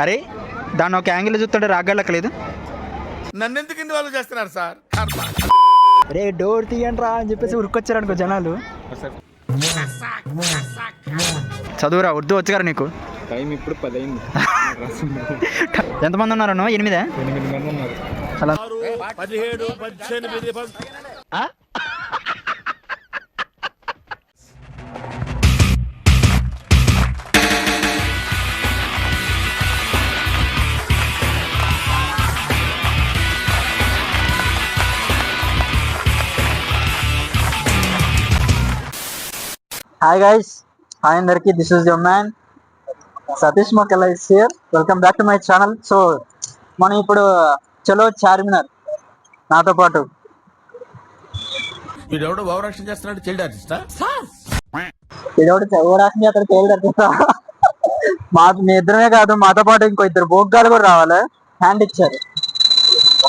అరే దాన్ని ఒక యాంగిల్ చూస్తుంటే రాగలకలేదు. నన్ను ఎందుకు ఇన్వాల్వ్ చేస్తున్నారు సార్? రే డోర్ తీయండి రా అని చెప్పేసి ఉరుకొచ్చారు అనుకో జనాలు. చదువురా ఉర్దూ వచ్చు కదా నీకు. టైం ఇప్పుడు 10 అయింది. ఎంతమంది ఉన్నారు? 8 మంది ఉన్నారు. అలా 17, 18, హాయ్ గైస్, హాయ్ అందరికి. This is your man Satish Mokkala is here. Welcome back to my channel. So మనం ఇప్పుడు చలో చార్మినార్ నాతో పాటు. వీడెవడో ఓవరాక్షన్ చేస్తున్నాడు, చైల్డ్ ఆర్టిస్టా? ఇదొకటి ఓడాక్షన్ అక్కడ తేలిదర్పిస్తా. మీ ఇద్దరమే కాదు, మాతో పాటు ఇంకో 2 బోగ్గాలు కూడా రావాలి. హ్యాండ్ ఇచ్చారు.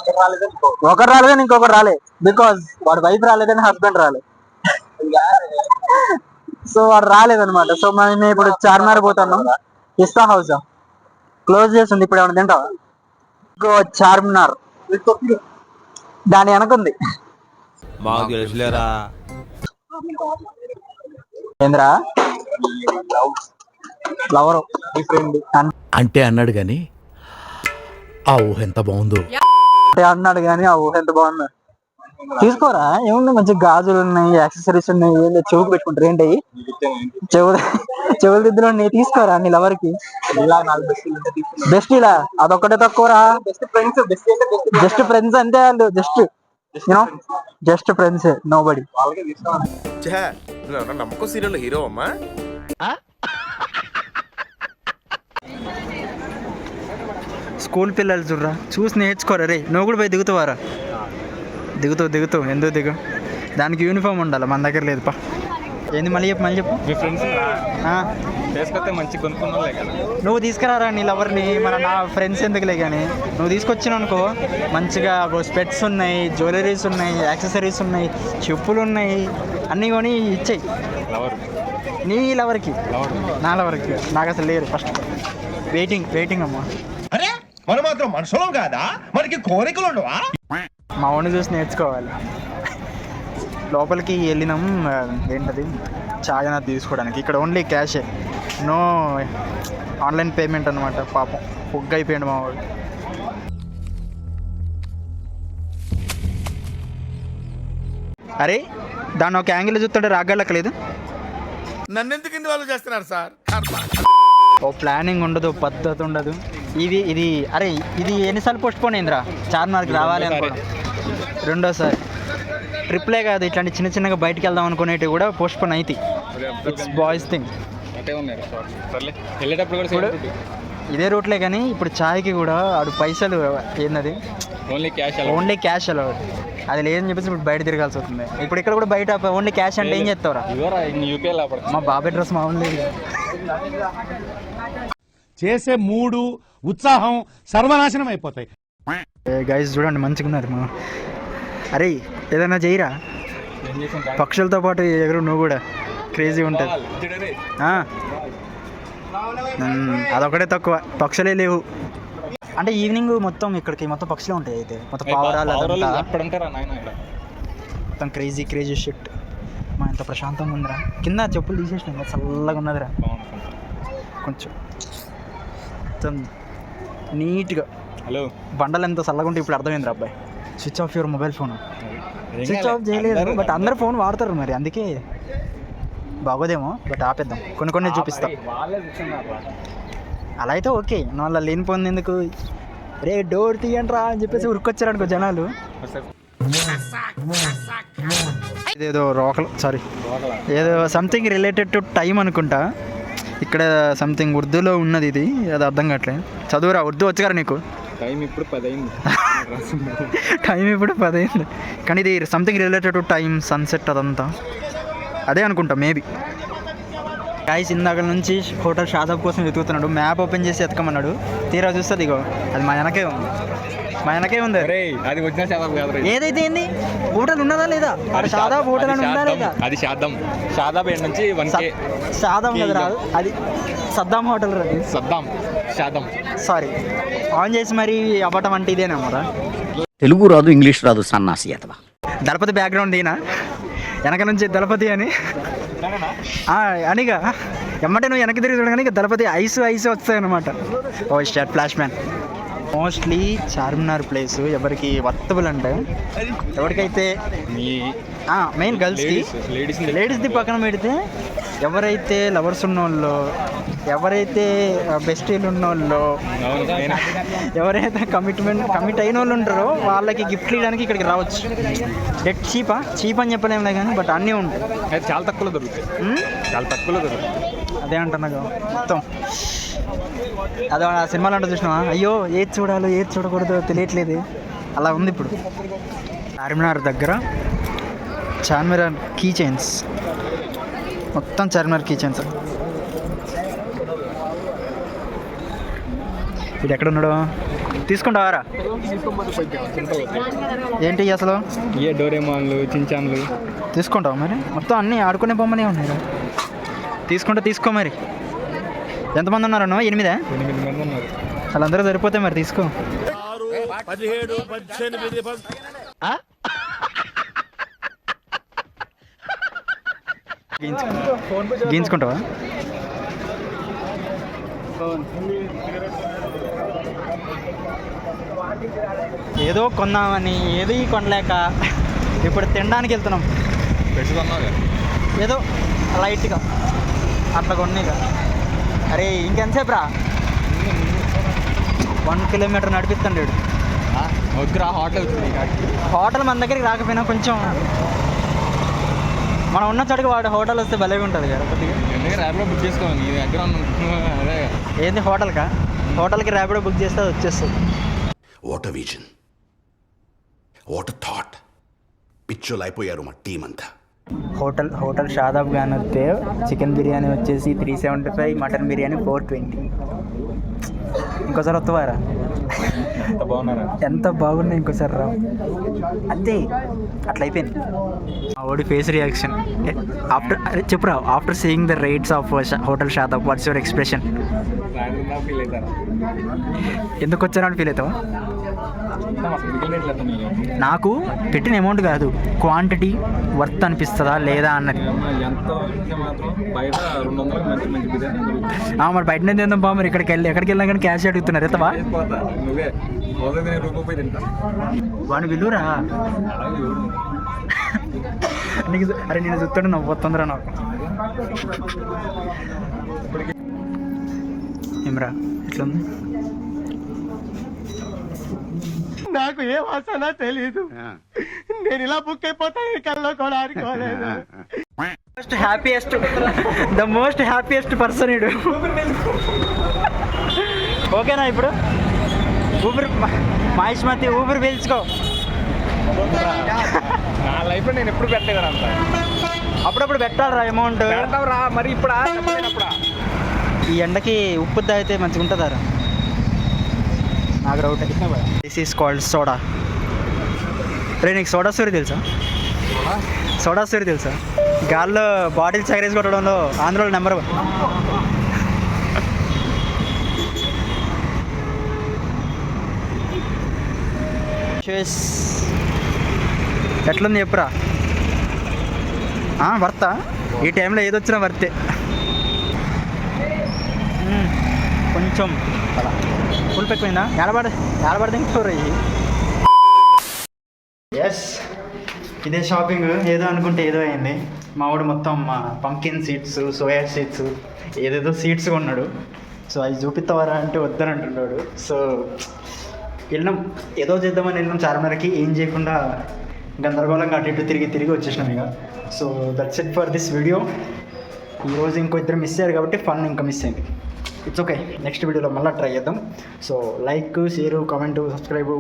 ఒకరు రాలేదని ఇంకొకరు రాలే. బికాజ్ వాడు వైఫ్ రాలేదని హస్బెండ్ రాలే. సో వాడు రాలేదనమాట. సో మేము ఇప్పుడు చార్మినార్ పోతున్నాం. పిస్తా హౌస్ క్లోజ్ చేస్తుంది. ఇప్పుడు ఏమైనా తింటావా? ఇంకో చార్మినార్ దాని వెనకుంది. ఏంద్రా ఫ్లవర్ అంటే అన్నాడు గాని ఆ ఊహ ఎంత బాగుందో. అన్నాడు కానీ ఆ ఊహ ఎంత బాగుందో. తీసుకోరా, ఏముంది, మంచి గాజులు ఉన్నాయి, యాక్సెసరీస్ ఉన్నాయి. చెవుకు పెట్టుకుంటారు ఏంటి? చెవుల దిద్దులు ఉన్నాయి. తీసుకోరా నీ లవర్ కి. బెస్ట్ ఇలా అదొక్కటే తక్కువరా. జస్ట్ ఫ్రెండ్స్ అంతే వాళ్ళు. జస్ట్ ఫ్రెండ్స్, నో బడి. నమ్మకం సీరియల్ హీరో అమ్మా. స్కూల్ పిల్లలు చూడరా, చూసి నేర్చుకోరా. రే నువ్వు కూడా పోయి దిగుతావారా? దిగుతావు ఎందుకు దిగు? దానికి యూనిఫామ్ ఉండాలి, మన దగ్గర లేదు. పా ఏంది మళ్ళీ చెప్పు. మీ ఫ్రెండ్స్ తీసుకొస్తే మంచి కొనుక్కున్నా కదా. నువ్వు తీసుకురారా నీ లవర్ని. నా ఫ్రెండ్స్ ఎందుకులే కానీ నువ్వు తీసుకొచ్చినావు అనుకో, మంచిగా స్పెట్స్ ఉన్నాయి, జ్యువెలరీస్ ఉన్నాయి, యాక్సెసరీస్ ఉన్నాయి, చెప్పులు ఉన్నాయి, అన్నీ కొని ఇచ్చేయి నీ లవర్కి. నా లవర్కి నాకు అసలు లేరు. ఫస్ట్ వెయిటింగ్ అమ్మా. మనం మాత్రం మనుషులం కాదా? మనకి కోరికలు ఉండవా? మా వాడిని చూసి నేర్చుకోవాలి. లోపలికి వెళ్ళినాం. ఏంటది చాయ్ అనేది తీసుకోవడానికి. ఇక్కడ ఓన్లీ క్యాషే, నో ఆన్లైన్ పేమెంట్ అనమాట. పాపం పొగ్గ అయిపోయాడు మా వాడు. అరే దాన్ని ఒక యాంగిల్ చూస్తుంటే రాగలకలేదు. నన్ను ఎందుకు ఇన్వాల్వ్ చేస్తున్నారు సార్? ఓ ప్లానింగ్ ఉండదు, పద్ధతి ఉండదు. ఇది ఎన్నిసార్లు పోస్ట్ పోన్ అయిందిరా? చార్మినార్కి రావాలి అనుకోవడం రెండోసారి. ట్రిప్లే కాదు, ఇట్లాంటి చిన్నగా బయటికి వెళ్దాం అనుకునేవి కూడా పోస్ట్ పోన్ అవుతాయి. It's boys thing. ఇదే రూట్లే కానీ ఇప్పుడు చాయ్కి కూడా ఆడు పైసలు ఏంది ఓన్లీ క్యాష్ అలా అది లేదని చెప్పేసి ఇప్పుడు బయట తిరగాల్సి వస్తుంది. ఇప్పుడు ఇక్కడ కూడా బయట ఓన్లీ క్యాష్ అంటే ఏం చేస్తావురా? మా బాబాయ్ డ్రెస్ మా ఓన్లీ చేసే మూడు ఉత్సాహం సర్వనాశనం అయిపోతాయి. గైస్ చూడండి మంచిగా ఉన్నారు. అరే ఏదైనా చేయరా, పక్షులతో పాటు ఎగురు నువ్వు కూడా. క్రేజీ ఉంటుంది. అదొకటే తక్కువ, పక్షులే లేవు. అంటే ఈవినింగ్ మొత్తం ఇక్కడికి మొత్తం పక్షులే ఉంటాయి. అయితే మొత్తం పావురాలు మొత్తం క్రేజీ షిట్. మా ఎంత ప్రశాంతంగా ఉందిరా. కింద చెప్పులు తీసేసినా చల్లగా ఉన్నదిరా. కొంచెం మొత్తం నీట్గా. హలో బండలు ఎంత చల్లగా ఉంటే ఇప్పుడు అర్థమైంది అబ్బాయి. Switch off your mobile phone. Switch off చేయలేదు, బట్ అందరు ఫోన్ వాడతారు మరి, అందుకే బాగోదేమో. బట్ ఆపేద్దాం, కొన్ని చూపిస్తాం. అలా అయితే ఓకే. వాళ్ళ లేని పొంది ఎందుకు? రే డోర్ తీయండి రా అని చెప్పేసి ఉరుకొచ్చారు అనుకో జనాలు. ఇదేదో ఏదో సంథింగ్ రిలేటెడ్ టు టైం అనుకుంటా. ఇక్కడ సంథింగ్ ఉర్దూలో ఉన్నది. ఇది అది అర్థం కావట్లేదు. చదువురా, ఉర్దూ వచ్చు కదా నీకు. టైం ఇప్పుడు 10 అయింది. కానీ ఇది something related to time, sunset అదంతా అదే అనుకుంటా మేబీ. గాయ్స్ ఇందాక నుంచి హోటల్ షాదాబ్ కోసం వెతుకుతున్నాడు. మ్యాప్ ఓపెన్ చేసి ఎతకమన్నాడు. తీరా చూస్తుంది ఇగో అది మా వెనకే ఉంది. మా వెనకే ఉంది. అది వచ్చిన శాదాబ్ కాదు. ఏదైతే ఏంది హోటల్ ఉన్నదా లేదా? షాదాబ్ హోటల్ అని ఉందా లేదా? అది షాదాబ్ ఎండ్ నుంచి 1K. షాదాం కదా రాదు, అది సద్దాం హోటల్ రాదు. షాదాం సారీ, ఆన్ చేసి మరి అవ్వటం అంటే ఇదేనమ్మా. తెలుగు రాదు, ఇంగ్లీష్ రాదు, సన్నాసి అతవా. దళపతి బ్యాక్గ్రౌండ్ ఈయన, వెనక నుంచి దళపతి అని అనిగా ఎమ్మటే నువ్వు వెనక్కి తిరిగి చూడగానే దళపతి ఐస్ వస్తాయి అనమాట. ఓ shot flash man. Mostly Charminar place ఎవరికి వర్తబుల్ అంటే ఎవరికైతే మెయిన్ గర్ల్స్కి, లేడీస్ది పక్కన పెడితే ఎవరైతే లవర్స్ ఉన్నోళ్ళు, ఎవరైతే బెస్టీలు ఉన్నోళ్ళు, ఎవరైతే కమిట్ అయిన వాళ్ళు ఉంటారో వాళ్ళకి గిఫ్ట్లు ఇవ్వడానికి ఇక్కడికి రావచ్చు. చీప్ అని చెప్పలేములే కానీ బట్ అన్నీ ఉంటాయి. చాలా తక్కువలో దొరుకుతాయి. అదే అంటున్నా మొత్తం. అదే ఆ సినిమాలో అంటే చూసినావా, అయ్యో ఏది చూడాలో ఏది చూడకూడదో తెలియట్లేదు, అలా ఉంది ఇప్పుడు. చార్మినార్ దగ్గర చార్మినార్ కీ చైన్స్, మొత్తం చార్మినార్ కీ చైన్స్. ఇది ఎక్కడ ఉన్నాడు? తీసుకుంటావారా? ఏంటి అసలు? ఏ డోరేమాన్లు, చించాన్లు తీసుకుంటావా మరి? మొత్తం అన్నీ ఆడుకునే బొమ్మనే ఉన్నాయి. తీసుకో మరి. ఎంతమంది ఉన్నారు? 8 మంది ఉన్నారు. వాళ్ళందరూ సరిపోతే మరి తీసుకో. గీంచుకుంటావా? ఏదో కొన్నామని ఏది కొనలేక ఇప్పుడు తినడానికి వెళ్తున్నాం. ఏదో లైట్గా అట్లా కొన్నాయిగా. అరే ఇంకెంతసేపు రా, 1 కిలోమీటర్ నడిపిస్తాడు. వద్దురా, హోటల్ మన దగ్గరికి రాకపోయినా కొంచెం మనం ఉన్న చోటుకి వాడు హోటల్ వస్తే భలేగా ఉంటుంది కదా. కొద్దిగా ర్యాపిడో బుక్ చేసుకోవాలి. అదే ఏంది హోటల్కి ర్యాపిడో బుక్ చేస్తే అది వచ్చేస్తుంది. What a vision, what a thought. పిచ్చోలు అయిపోయారు మా టీం అంతా. హోటల్ షాదాబ్ గాని వస్తే చికెన్ బిర్యానీ వచ్చేసి 375, మటన్ బిర్యానీ 420. ఇంకోసారి వస్తావారా? ఎంత బాగున్నాయి, ఇంకోసారి రా. అంతే, అట్లా అయిపోయింది. మా ఓడి ఫేస్ రియాక్షన్ ఆఫ్టర్, చెప్పురా, after seeing the rates of hotel Shadab what's your expression? ఎందుకు వచ్చారని ఫీల్ అవుతావా? నాకు పెట్టిన అమౌంట్ కాదు, క్వాంటిటీ వర్త్ అనిపిస్తుందా లేదా అన్నది. మరి బయట నుంచి తిందాం బా. మరి ఎక్కడికి వెళ్ళినా కానీ క్యాష్ అడుగుతున్నారు. ఎత్తవా వాడిని విలువరా నీకు? అరే నేను చూస్తాడు నవ్వుతుందిరా నాకు. ఏమరా ఎట్లుంది? నాకు ఏ వాసన తెలీదు. నేను ఇలా బుక్ అయిపోతాను కల్లో కూడా అనుకోలేదు. ద మోస్ట్ హ్యాపీయెస్ట్ పర్సన్ ఇడు. ఓకేనా ఇప్పుడు? ఊపిరి మహేష్మతి ఊపిరి పీల్చుకో. నా లైఫ్లో నేను ఎప్పుడు పెట్టలేదు అంత. అప్పుడప్పుడు పెట్టాలరా అమౌంట్. రా మరి ఇప్పుడు ఈ ఎండకి ఉప్పు తాగితే మంచిగా ఉంటుందారా? నాకు రౌట్. This is called soda. రే నీకు సోడా స్టోరీ తెలుసా? గాల్లో బాటిల్ చగరేసి కొట్టడంలో ఆంధ్రలో నెంబర్ 1. ఎట్లుంది చెప్పురా? వర్తా? ఈ టైంలో ఏదొచ్చినా వర్తే. కొంచెం అలా ఫుల్ పెక్కుపోయిందా? ఏడబడితే ఇంకోరయ్యి. ఎస్, ఇదే షాపింగ్. ఏదో అనుకుంటే ఏదో అయింది. మా వాడు మొత్తం పంకిన్ సీడ్స్, సోయా సీడ్స్, ఏదేదో సీడ్స్ కొన్నాడు. సో అవి చూపిస్తావారా అంటే వద్దని అంటున్నాడు. సో వెళ్ళినాం, ఏదో చేద్దామని వెళ్ళినాం చార్మినార్కి. ఏం చేయకుండా గందరగోళంగా అటు ఇటు తిరిగి వచ్చేసినాం ఇక. So that's it for this video. ఈరోజు ఇంకో ఇద్దరు మిస్ అయ్యారు కాబట్టి ఫన్ ఇంకా మిస్ అయింది. ఇట్స్ ఓకే, నెక్స్ట్ వీడియోలో మళ్ళీ ట్రై చేద్దాం. సో లైక్, షేరు, కామెంటు, సబ్స్క్రైబు,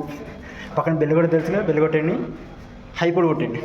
పక్కన బెల్ కూడా తెలుసుగా, బెల్ కొట్టండి, హై కూడా కొట్టండి.